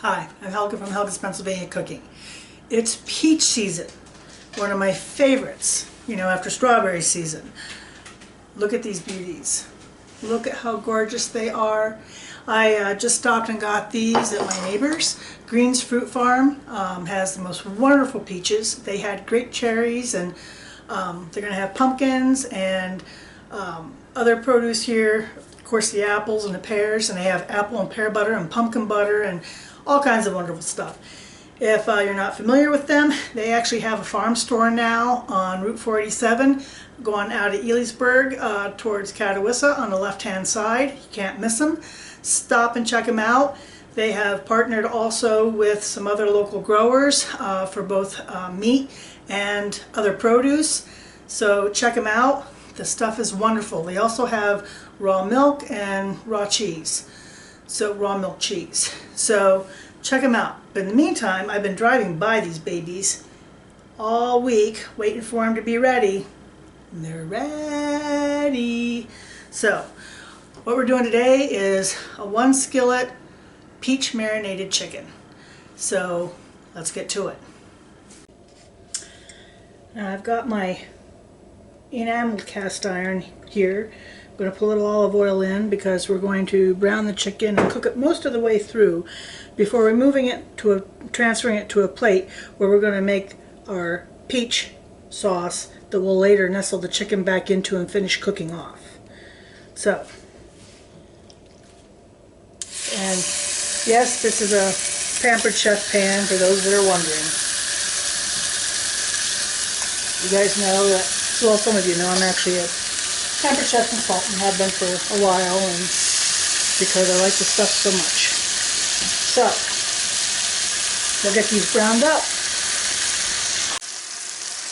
Hi, I'm Helga from Helga's Pennsylvania Cooking. It's peach season, one of my favorites, after strawberry season. Look at these beauties. Look at how gorgeous they are. I just stopped and got these at my neighbor's. Green's Fruit Farm has the most wonderful peaches. They had great cherries, and they're going to have pumpkins and other produce here. Of course, the apples and the pears, and they have apple and pear butter and pumpkin butter and all kinds of wonderful stuff. If you're not familiar with them, they actually have a farm store now on Route 487 going out of Elisburg towards Catawissa on the left-hand side. You can't miss them. Stop and check them out. They have partnered also with some other local growers for both meat and other produce. So check them out. The stuff is wonderful. They also have raw milk and raw cheese. So raw milk cheese. So check them out. But in the meantime, I've been driving by these babies all week, waiting for them to be ready. And they're ready. So what we're doing today is a 1 skillet peach marinated chicken. So let's get to it. Now I've got my enamel cast iron here. I'm going to put a little olive oil in because we're going to brown the chicken and cook it most of the way through before removing it transferring it to a plate where we're going to make our peach sauce that we'll later nestle the chicken back into and finish cooking off. So, and yes, this is a Pampered Chef pan for those that are wondering. You guys know that, well, some of you know I'm actually a Pampered Chef consultant, have been for a while, and because I like the stuff so much. So, we'll get these browned up.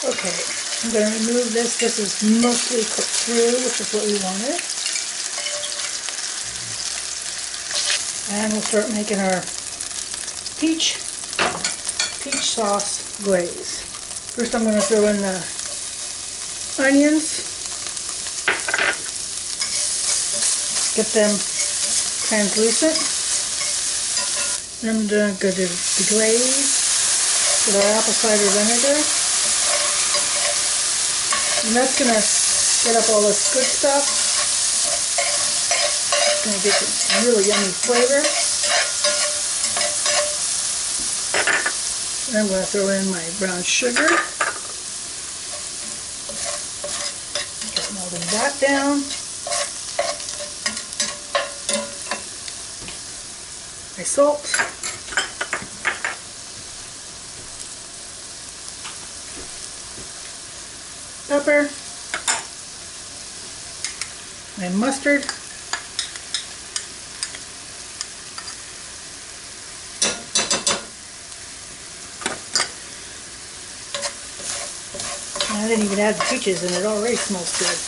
Okay, I'm going to remove this. This is mostly cooked through, which is what we wanted. And we'll start making our peach sauce glaze. First I'm going to throw in the onions. Get them translucent. Then I'm going to go to the glaze with our apple cider vinegar. And that's going to get up all this good stuff. It's going to get some really yummy flavor. And I'm going to throw in my brown sugar. Just melting that down. My salt, pepper, my mustard, I didn't even add the peaches and it already smells good.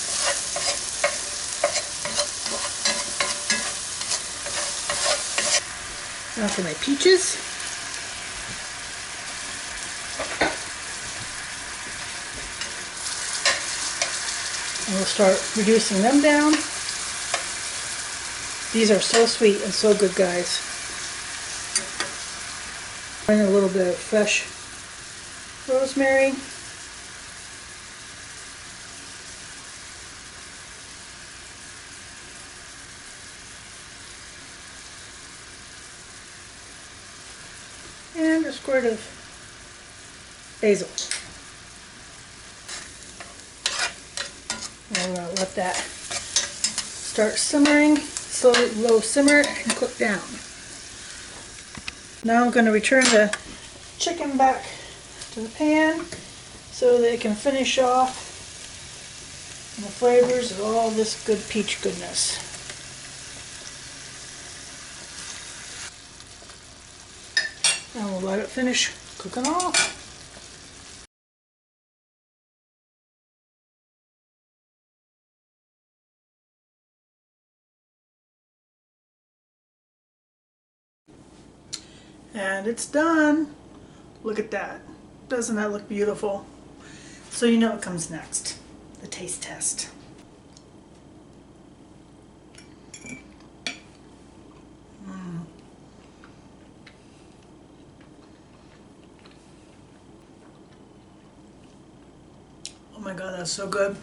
Now for my peaches. And we'll start reducing them down. These are so sweet and so good, guys. Bring a little bit of fresh rosemary. And a squirt of basil. And we're going to let that start simmering, slowly low simmer, and cook down. Now I'm going to return the chicken back to the pan so that it can finish off the flavors of all this good peach goodness. And we'll let it finish cooking off. And it's done. Look at that. Doesn't that look beautiful? So you know what comes next. The taste test. God, that's so good.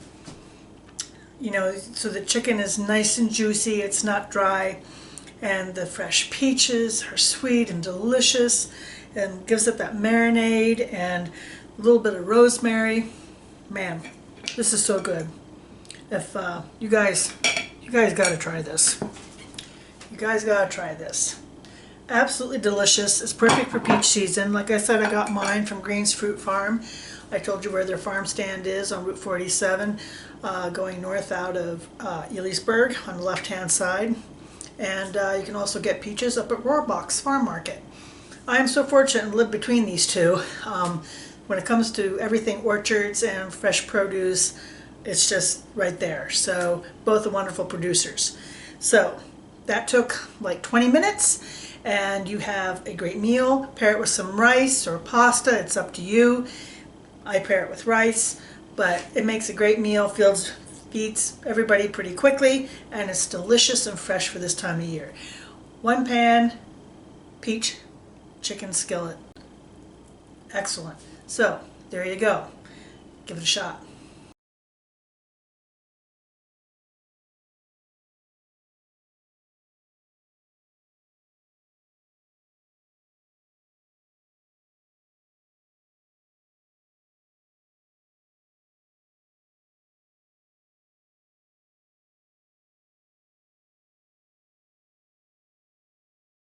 You know, so the chicken is nice and juicy, it's not dry, and the fresh peaches are sweet and delicious and gives it that marinade and a little bit of rosemary. Man, this is so good. If you guys gotta try this. You guys gotta try this. Absolutely delicious. It's perfect for peach season. Like I said, I got mine from Green's Fruit Farm. I told you where their farm stand is on Route 47, going north out of Ellisburg on the left-hand side. And you can also get peaches up at Rohrbach's Farm Market. I'm so fortunate to live between these two. When it comes to everything orchards and fresh produce, it's just right there. So both are wonderful producers. So that took like 20 minutes and you have a great meal. Pair it with some rice or pasta, it's up to you. I pair it with rice, but it makes a great meal, feeds everybody pretty quickly, and it's delicious and fresh for this time of year. One pan, peach chicken skillet. Excellent. So there you go. Give it a shot.